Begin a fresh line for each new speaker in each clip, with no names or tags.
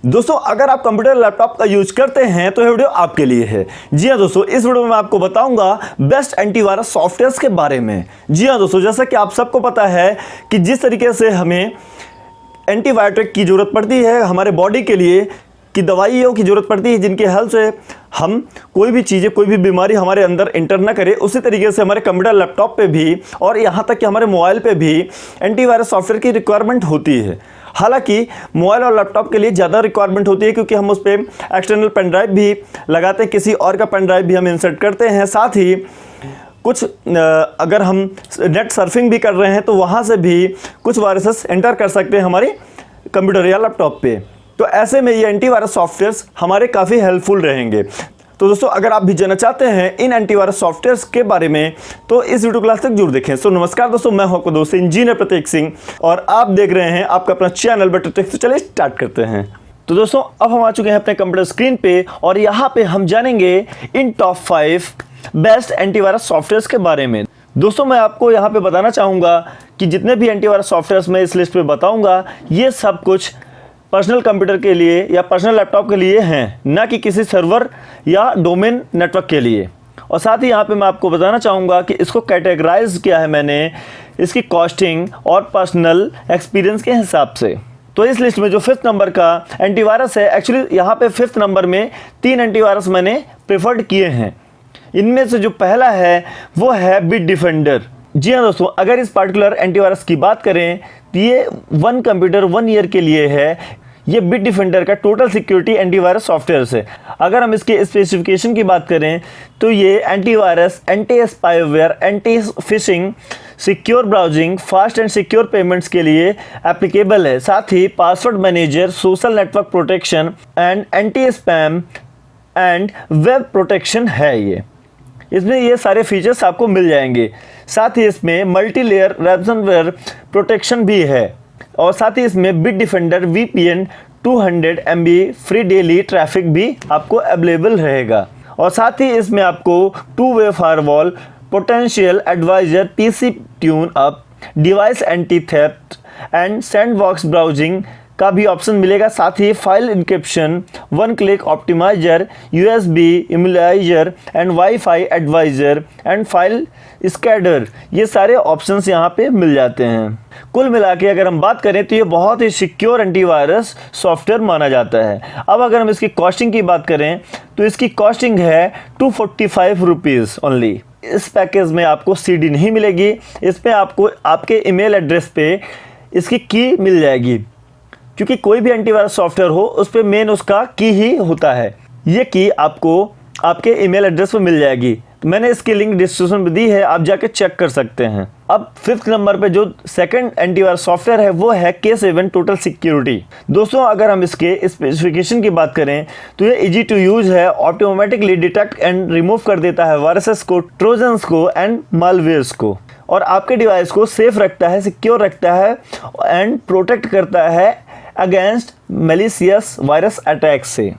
दोस्तों अगर आप कंप्यूटर लैपटॉप का यूज करते हैं तो ये वीडियो आपके लिए है। जी हाँ दोस्तों, इस वीडियो में मैं आपको बताऊंगा बेस्ट एंटीवायरस सॉफ्टवेयर्स के बारे में। जी हाँ दोस्तों, जैसा कि आप सबको पता है कि जिस तरीके से हमें एंटीबायोटिक की ज़रूरत पड़ती है हमारे बॉडी के लिए, कि दवाइयों की ज़रूरत पड़ती है जिनके हेल्प से हम कोई भी चीज़ें, कोई भी बीमारी हमारे अंदर इंटर ना करे, उसी तरीके से हमारे कंप्यूटर लैपटॉप पे भी और यहाँ तक कि हमारे मोबाइल पे भी एंटीवायरस सॉफ्टवेयर की रिक्वायरमेंट होती है। हालांकि मोबाइल और लैपटॉप के लिए ज़्यादा रिक्वायरमेंट होती है क्योंकि हम उस पर एक्सटर्नल पेन ड्राइव भी लगाते हैं, किसी और का पेन ड्राइव भी हम इंसर्ट करते हैं। साथ ही कुछ अगर हम नेट सर्फिंग भी कर रहे हैं तो वहाँ से भी कुछ वायरसेस एंटर कर सकते हैं हमारे कंप्यूटर या लैपटॉप पे। तो ऐसे में ये एंटीवायरस सॉफ्टवेयर्स हमारे काफ़ी हेल्पफुल रहेंगे। तो दोस्तों अगर आप भी जानना चाहते हैं इन एंटीवायरस सॉफ्टवेयर्स के बारे में तो इस वीडियो क्लास तक जरूर देखें। सो नमस्कार दोस्तों, मैं हूं आपका दोस्त इंजीनियर प्रतीक सिंह और आप देख रहे हैं आपका अपना चैनल बेटर टेक। तो चलिए स्टार्ट करते हैं। तो दोस्तों अब हम आ चुके हैं अपने कंप्यूटर स्क्रीन पे और यहाँ पे हम जानेंगे इन टॉप 5 बेस्ट एंटीवायरस सॉफ्टवेयर्स के बारे में। दोस्तों मैं आपको यहाँ पे बताना चाहूँगा कि जितने भी एंटीवायरस सॉफ्टवेयर्स मैं इस लिस्ट पे बताऊँगा ये सब कुछ पर्सनल कंप्यूटर के लिए या पर्सनल लैपटॉप के लिए हैं, ना कि किसी सर्वर या डोमेन नेटवर्क के लिए। और साथ ही यहाँ पे मैं आपको बताना चाहूँगा कि इसको कैटेगराइज किया है मैंने इसकी कॉस्टिंग और पर्सनल एक्सपीरियंस के हिसाब से। तो इस लिस्ट में जो 5th नंबर का एंटीवायरस है, एक्चुअली यहाँ पे 5th नंबर में 3 एंटीवायरस मैंने प्रेफर्ड किए हैं। इनमें से जो पहला है वो है बिटडिफेंडर। जी हाँ दोस्तों, अगर इस पार्टिकुलर एंटीवायरस की बात करें तो ये 1 कंप्यूटर 1 ईयर के लिए है। ये बिटडिफेंडर का टोटल सिक्योरिटी एंटीवायरस सॉफ्टवेयर है। अगर हम इसके स्पेसिफिकेशन की बात करें तो ये antivirus, anti spyware, anti phishing, secure browsing, fast and secure payments के लिए एप्लीकेबल है। साथ ही password manager, social network protection and anti spam and web protection है। ये इसमें ये सारे फीचर्स आपको मिल जाएंगे। साथ ही इसमें मल्टी लेयर रैंसमवेयर प्रोटेक्शन भी है और साथ ही इसमें Bitdefender VPN 200 MB free daily traffic भी आपको अवेलेबल रहेगा। और साथ ही इसमें आपको two way firewall, potential advisor, PC tune up, device anti theft and sandbox browsing का भी ऑप्शन मिलेगा। साथ ही file encryption, 1 click optimizer, USB immunizer and wifi advisor and file shredder, ये सारे ऑप्शंस यहाँ पे मिल जाते हैं। कुल मिला के अगर हम बात करें तो ये बहुत ही सिक्योर एंटीवायरस सॉफ्टवेयर माना जाता है। अब अगर हम इसकी कॉस्टिंग की बात करें तो इसकी कॉस्टिंग है 245 रुपीज़ ओनली। इस पैकेज में आपको CD नहीं मिलेगी, इसमें आपको आपके ईमेल एड्रेस पे इसकी की मिल जाएगी, क्योंकि कोई भी एंटीवायरस सॉफ्टवेयर हो उस पर मेन उसका की ही होता है। ये की आपको आपके ईमेल एड्रेस पर मिल जाएगी। मैंने इसकी लिंक डिस्क्रिप्शन में दी है, आप जाके चेक कर सकते हैं। अब 5th नंबर पे जो सेकंड एंटीवायरस सॉफ्टवेयर है वो है K7 टोटल सिक्योरिटी। दोस्तों अगर हम इसके स्पेसिफिकेशन की बात करें तो ये इजी टू यूज है, ऑटोमेटिकली डिटेक्ट एंड रिमूव कर देता है वायरसेस को, ट्रोजन्स को एंड मालवेयर्स को, और आपके डिवाइस को सेफ रखता है, सिक्योर रखता है एंड प्रोटेक्ट करता है अगेंस्ट मैलिशियस वायरस अटैक से।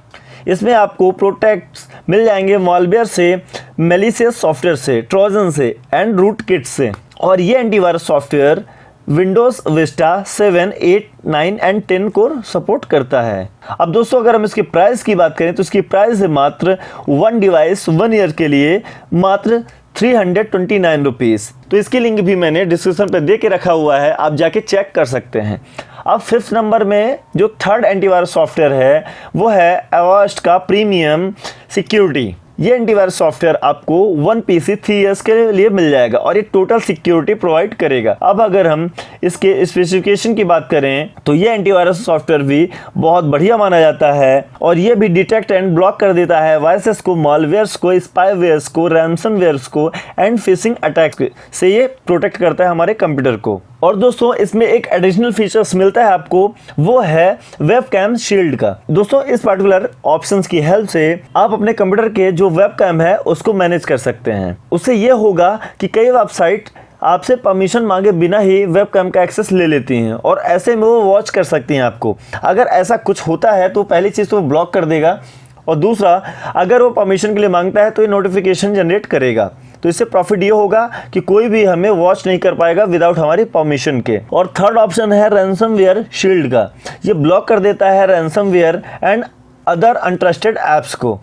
इसमें आपको प्रोटेक्ट्स मिल जाएंगे मालवेयर से, मैलिशियस सॉफ्टवेयर से, ट्रोजन से एंड रूट किट से। और ये antivirus software Windows Vista 7, 8, 9 and 10 को सपोर्ट करता है। अब दोस्तों अगर हम इसकी प्राइस की बात करें तो इसकी प्राइस है मात्र 1 डिवाइस 1 ईयर के लिए मात्र 329 रुपीज़। तो इसकी लिंक भी मैंने डिस्क्रिप्शन पे दे के रखा हुआ है, आप जाके चेक कर सकते हैं। अब 5th नंबर में जो 3rd एंटीवायरस सॉफ्टवेयर है वो है एवास्ट का प्रीमियम सिक्योरिटी। ये एंटीवायरस सॉफ्टवेयर आपको 1 PC 3 ईयर्स के लिए मिल जाएगा और ये टोटल सिक्योरिटी प्रोवाइड करेगा। अब अगर हम इसके स्पेसिफिकेशन की बात करें तो ये एंटीवायरस सॉफ्टवेयर भी बहुत बढ़िया माना जाता है और ये भी डिटेक्ट एंड ब्लॉक कर देता है वायरसेस को, मालवेयर्स को, स्पाईवेयर्स को, रैंसमवेयर्स को एंड फिशिंग अटैक्स से ये प्रोटेक्ट करता है हमारे कंप्यूटर को। और दोस्तों इसमें एक एडिशनल फीचर्स मिलता है आपको, वो है वेबकैम शील्ड का। दोस्तों इस पार्टिकुलर ऑप्शंस की हेल्प से आप अपने कंप्यूटर के जो वेबकैम है उसको मैनेज कर सकते हैं। उससे ये होगा कि कई वेबसाइट आपसे परमिशन मांगे बिना ही वेबकैम का एक्सेस ले लेती हैं और ऐसे में वो वॉच कर सकती हैं आपको। अगर ऐसा कुछ होता है तो पहली चीज़ तो वो ब्लॉक कर देगा और दूसरा अगर वो परमिशन के लिए मांगता है तो ये नोटिफिकेशन जनरेट करेगा। तो इससे प्रॉफिट ये होगा कि कोई भी हमें वॉच नहीं कर पाएगा विदाउट हमारी परमिशन के। और थर्ड ऑप्शन है रैंसमवेयर शील्ड का। ये ब्लॉक कर देता है ransomware and other untrusted apps को,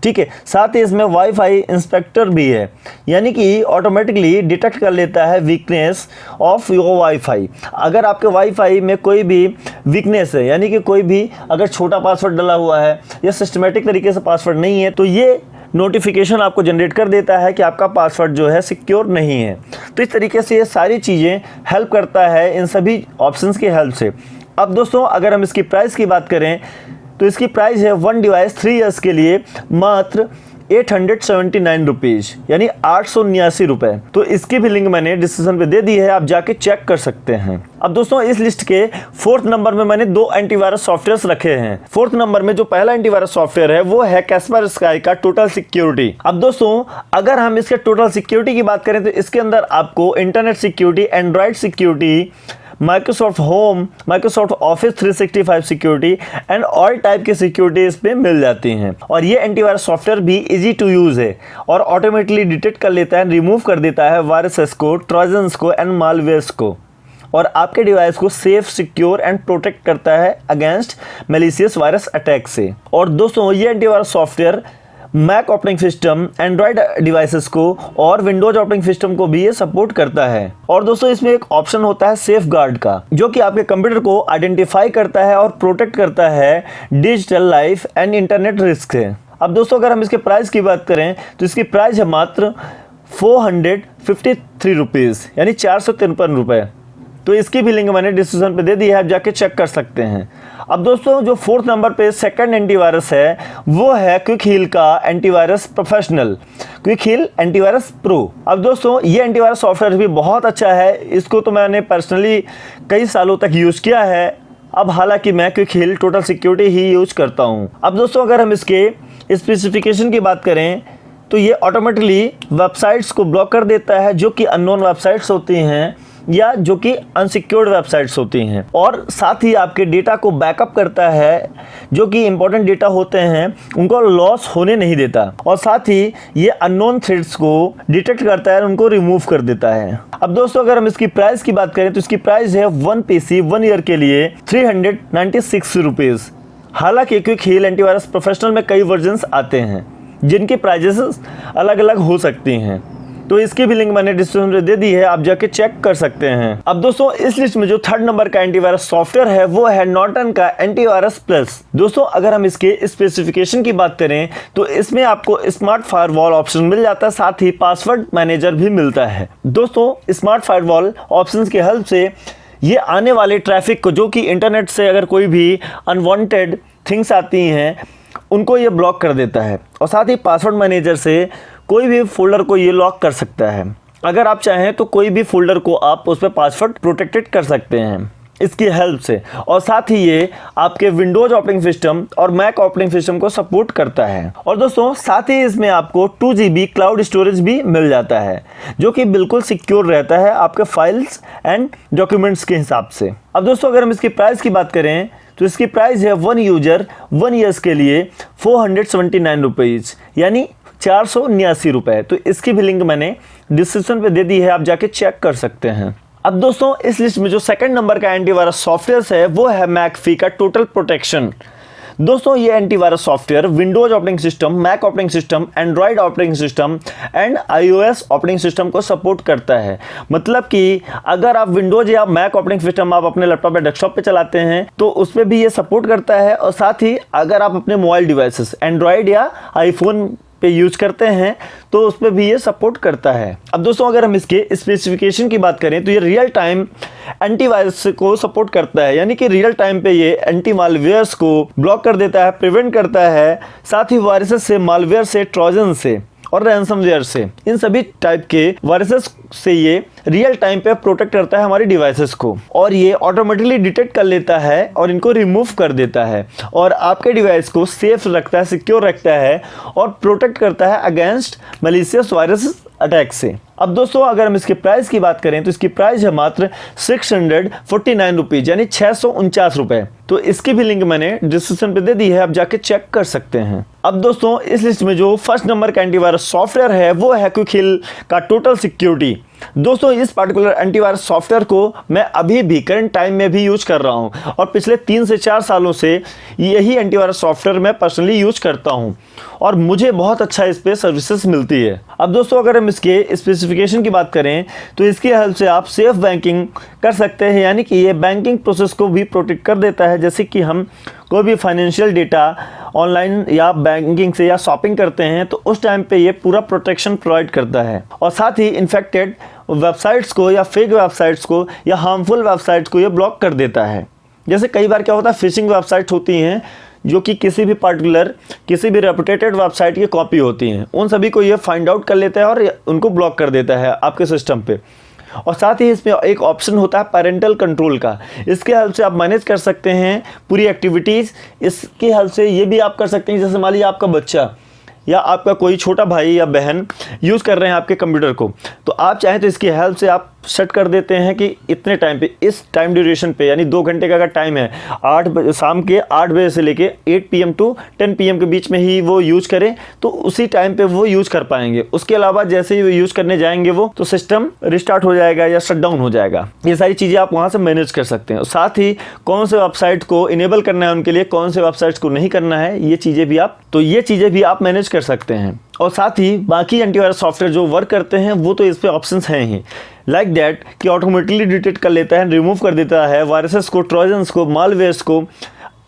ठीक है। साथ ही इसमें वाईफाई इंस्पेक्टर भी है, यानी कि ऑटोमेटिकली डिटेक्ट कर लेता है वीकनेस ऑफ योर वाईफाई। अगर आपके वाईफाई में कोई भी वीकनेस है, यानी कि कोई भी अगर छोटा पासवर्ड डला हुआ है या सिस्टमेटिक तरीके से पासवर्ड नहीं है, तो ये नोटिफिकेशन आपको जनरेट कर देता है कि आपका पासवर्ड जो है सिक्योर नहीं है। तो इस तरीके से ये सारी चीज़ें हेल्प करता है इन सभी ऑप्शंस की हेल्प से। अब दोस्तों अगर हम इसकी प्राइस की बात करें तो इसकी प्राइस है वन डिवाइस 3 ईयर्स के लिए मात्र 879 रुपीज़, यानी 889 रुपये। तो इसकी भी लिंक मैंने डिस्क्रिप्शन पे दे दी है, आप जाके चेक कर सकते हैं। अब दोस्तों इस लिस्ट के 4th नंबर में मैंने 2 एंटीवायरस सॉफ्टवेयर्स रखे हैं। 4th नंबर में जो पहला एंटीवायरस सॉफ्टवेयर है वो है कैस्परस्काई का टोटल सिक्योरिटी। अब दोस्तों अगर हम इसके टोटल सिक्योरिटी की बात करें तो इसके अंदर आपको internet security, Android security, Microsoft home, Microsoft office 365 security and all type की सिक्योरिटी इस पे मिल जाती हैं। और ये एंटीवायरस सॉफ्टवेयर भी इजी टू यूज़ है और ऑटोमेटिकली डिटेक्ट कर लेता है, रिमूव कर देता है वायरसेस को, ट्रोजन्स को एंड मालवेयर्स को, और आपके डिवाइस को सेफ, सिक्योर एंड प्रोटेक्ट करता है अगेंस्ट मैलिशियस वायरस अटैक से। और दोस्तों ये antivirus software Mac operating system, Android devices को और विंडोज ऑपरेटिंग सिस्टम को भी ये सपोर्ट करता है। और दोस्तों इसमें एक ऑप्शन होता है सेफ गार्ड का, जो कि आपके कंप्यूटर को आइडेंटिफाई करता है और प्रोटेक्ट करता है digital life and internet risk से। अब दोस्तों अगर हम इसके प्राइस की बात करें तो इसकी प्राइस है मात्र 453 रुपीज़, यानी 453 रुपये। तो इसकी भी लिंक मैंने डिस्क्रिप्शन पे दे दी है, आप जाके चेक कर सकते हैं। अब दोस्तों जो 4th नंबर पे सेकंड एंटीवायरस है वो है क्विक हील का antivirus professional, Quick Heal antivirus pro. अब दोस्तों ये एंटीवायरस सॉफ्टवेयर भी बहुत अच्छा है, इसको तो मैंने पर्सनली कई सालों तक यूज़ किया है। अब हालांकि मैं क्विक हील टोटल सिक्योरिटी ही यूज़ करता हूँ। अब दोस्तों अगर हम इसके स्पेसिफिकेशन की बात करें तो ये ऑटोमेटिकली वेबसाइट्स को ब्लॉक कर देता है जो कि अननोन वेबसाइट्स होती हैं या जो कि अनसिक्योर्ड वेबसाइट्स होती हैं, और साथ ही आपके डेटा को बैकअप करता है, जो कि इंपॉर्टेंट डेटा होते हैं उनको लॉस होने नहीं देता, और साथ ही ये अननोन थ्रेड्स को डिटेक्ट करता है और उनको रिमूव कर देता है। अब दोस्तों अगर हम इसकी प्राइस की बात करें तो इसकी प्राइस है 1 पीसी 1 ईयर के लिए 396 रुपीज़। हालांकि क्विक हील एंटीवायरस प्रोफेशनल में कई वर्जन्स आते हैं जिनकी प्राइजेस अलग अलग हो सकती हैं, तो इसकी भी लिंक मैंने डिस्क्रिप्शन में दे दी है, आप जाके चेक कर सकते हैं। अब दोस्तों इस लिस्ट में जो 3rd नंबर का एंटीवायरस सॉफ्टवेयर है वो है नॉर्टन का एंटीवायरस प्लस। दोस्तों अगर हम इसके स्पेसिफिकेशन की बात करें तो इसमें आपको स्मार्ट फायरवॉल ऑप्शन मिल जाता है, साथ ही पासवर्ड मैनेजर भी मिलता है। दोस्तों स्मार्ट फायरवॉल ऑप्शन की हेल्प से ये आने वाले ट्रैफिक को, जो कि इंटरनेट से अगर कोई भी अनवांटेड थिंग्स आती हैं उनको ये ब्लॉक कर देता है, और साथ ही पासवर्ड मैनेजर से कोई भी फोल्डर को ये लॉक कर सकता है। अगर आप चाहें तो कोई भी फोल्डर को आप उस पर पासवर्ड प्रोटेक्टेड कर सकते हैं इसकी हेल्प से। और साथ ही ये आपके विंडोज ऑपरेटिंग सिस्टम और मैक ऑपरेटिंग सिस्टम को सपोर्ट करता है। और दोस्तों साथ ही इसमें आपको 2 GB क्लाउड स्टोरेज भी मिल जाता है, जो कि बिल्कुल सिक्योर रहता है आपके फाइल्स एंड डॉक्यूमेंट्स के हिसाब से। अब दोस्तों अगर हम इसकी प्राइस की बात करें तो इसकी प्राइस है 1 यूजर 1 ईयर्स के लिए 479 रुपीज़, यानी 489 रुपये। तो इसकी भी लिंक मैंने डिस्क्रिप्शन पे दे दी है, आप जाके चेक कर सकते हैं। अब दोस्तों इस लिस्ट में जो 2nd नंबर का एंटीवायरस सॉफ्टवेयर है वो है मैकफी का टोटल प्रोटेक्शन। दोस्तों ये antivirus software Windows operating system, Mac operating system, Android operating system and iOS operating system को सपोर्ट करता है। मतलब कि अगर आप विंडोज या मैक ऑपरेटिंग सिस्टम आप अपने लैपटॉप या डेस्कटॉप पे चलाते हैं तो उस पर भी ये सपोर्ट करता है, और साथ ही अगर आप अपने मोबाइल डिवाइसेस एंड्रॉयड या आईफोन पे यूज करते हैं तो उस पर भी ये सपोर्ट करता है। अब दोस्तों अगर हम इसके स्पेसिफिकेशन की बात करें तो ये रियल टाइम एंटीवायरस को सपोर्ट करता है, यानी कि रियल टाइम पे ये एंटी मालवेयर्स को ब्लॉक कर देता है, प्रिवेंट करता है, साथ ही वायरसेस से, मालवेयर से, ट्रोजन से और रैंसमवेयर से, इन सभी टाइप के वायरसेस से ये रियल टाइम पे प्रोटेक्ट करता है हमारी डिवाइसेस को, और ये ऑटोमेटिकली डिटेक्ट कर लेता है और इनको रिमूव कर देता है, और आपके डिवाइस को सेफ रखता है, सिक्योर रखता है और प्रोटेक्ट करता है अगेंस्ट मैलिशियस वायरस अटैक से। अब दोस्तों अगर हम इसके प्राइस की बात करें तो इसकी प्राइस है मात्र 649 रुपीज़ यानी 649 रुपये। तो इसकी भी लिंक मैंने डिस्क्रिप्शन पे दे दी है, आप जाके चेक कर सकते हैं। अब दोस्तों इस लिस्ट में जो फर्स्ट नंबर का एंटीवायरस सॉफ्टवेयर है वो है क्विक हिल का टोटल सिक्योरिटी। दोस्तों इस पार्टिकुलर एंटीवायरस सॉफ्टवेयर को मैं अभी भी करंट टाइम में भी यूज कर रहा हूं और पिछले 3 से 4 सालों से यही एंटीवायरस सॉफ्टवेयर मैं पर्सनली यूज करता हूं और मुझे बहुत अच्छा इस पे सर्विसेज मिलती है। अब दोस्तों अगर हम इसके स्पेसिफिकेशन की बात करें तो इसकी हेल्प से आप सेफ बैंकिंग कर सकते हैं, यानी कि ये बैंकिंग प्रोसेस को भी प्रोटेक्ट कर देता है। जैसे कि हम कोई भी फाइनेंशियल डेटा ऑनलाइन या बैंकिंग से या शॉपिंग करते हैं तो उस टाइम पे ये पूरा प्रोटेक्शन प्रोवाइड करता है और साथ ही इन्फेक्टेड वेबसाइट्स को या फेक वेबसाइट्स को या हार्मफुल वेबसाइट्स को ये ब्लॉक कर देता है। जैसे कई बार क्या होता है, फिशिंग वेबसाइट्स होती हैं जो कि किसी भी रेपुटेटेड वेबसाइट की कॉपी होती हैं, उन सभी को ये फाइंड आउट कर लेता है और उनको ब्लॉक कर देता है आपके सिस्टम पे। और साथ ही इसमें एक ऑप्शन होता है पेरेंटल कंट्रोल का, इसके हेल्प से आप मैनेज कर सकते हैं पूरी एक्टिविटीज़। इसकी हेल्प से ये भी आप कर सकते हैं, जैसे मान लीजिए आपका बच्चा या आपका कोई छोटा भाई या बहन यूज़ कर रहे हैं आपके कंप्यूटर को, तो आप चाहें तो इसकी हेल्प से आप सेट कर देते हैं कि इतने टाइम पे, इस टाइम ड्यूरेशन पे, यानी 2 घंटे का अगर टाइम है, शाम के 8 बजे से लेके 8 PM टू 10 PM के बीच में ही वो यूज़ करें तो उसी टाइम पे वो यूज़ कर पाएंगे। उसके अलावा जैसे ही वो यूज़ करने जाएंगे वो तो सिस्टम रिस्टार्ट हो जाएगा या शट डाउन हो जाएगा। ये सारी चीज़ें आप वहाँ से मैनेज कर सकते हैं। और साथ ही कौन से वेबसाइट को इनेबल करना है उनके लिए, कौन से वेबसाइट्स को नहीं करना है, ये चीज़ें भी आप मैनेज कर सकते हैं। और साथ ही बाकी एंटीवायरस सॉफ्टवेयर जो वर्क करते हैं वो तो इस पे ऑप्शंस हैं ही, लाइक दैट कि ऑटोमेटिकली डिटेक्ट कर लेता है, रिमूव कर देता है वायरसेस को, ट्रोजन्स को, मालवेयर्स को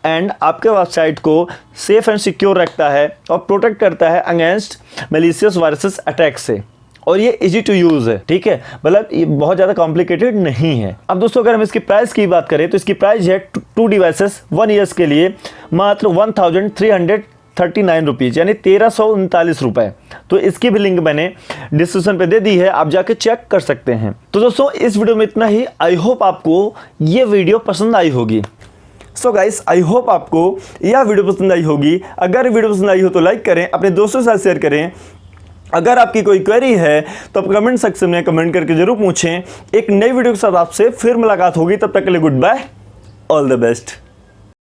एंड आपके वेबसाइट को सेफ एंड सिक्योर रखता है और प्रोटेक्ट करता है अगेंस्ट मैलिशियस वायरसेस अटैक से। और ये इजी टू यूज़ है, ठीक है, मतलब ये बहुत ज़्यादा कॉम्प्लिकेटेड नहीं है। अब दोस्तों अगर हम इसकी प्राइस की बात करें तो इसकी प्राइस है 2 डिवाइसेस 1 ईयर्स के लिए मात्र 1339 रुपीज़ यानी 1339 रुपये। तो इसकी भी लिंक मैंने डिस्क्रिप्शन पे दे दी है, आप जाके चेक कर सकते हैं। तो दोस्तों इस वीडियो में इतना ही। आई होप आपको ये वीडियो पसंद आई होगी। सो गाइस, आई होप आपको यह वीडियो पसंद आई होगी। अगर वीडियो पसंद आई हो तो लाइक करें, अपने दोस्तों के साथ शेयर करें। अगर आपकी कोई क्वेरी है तो आप कमेंट सेक्शन में कमेंट करके जरूर पूछें। एक नई वीडियो के साथ आपसे फिर मुलाकात होगी, तब तक के लिए good bye, all the best.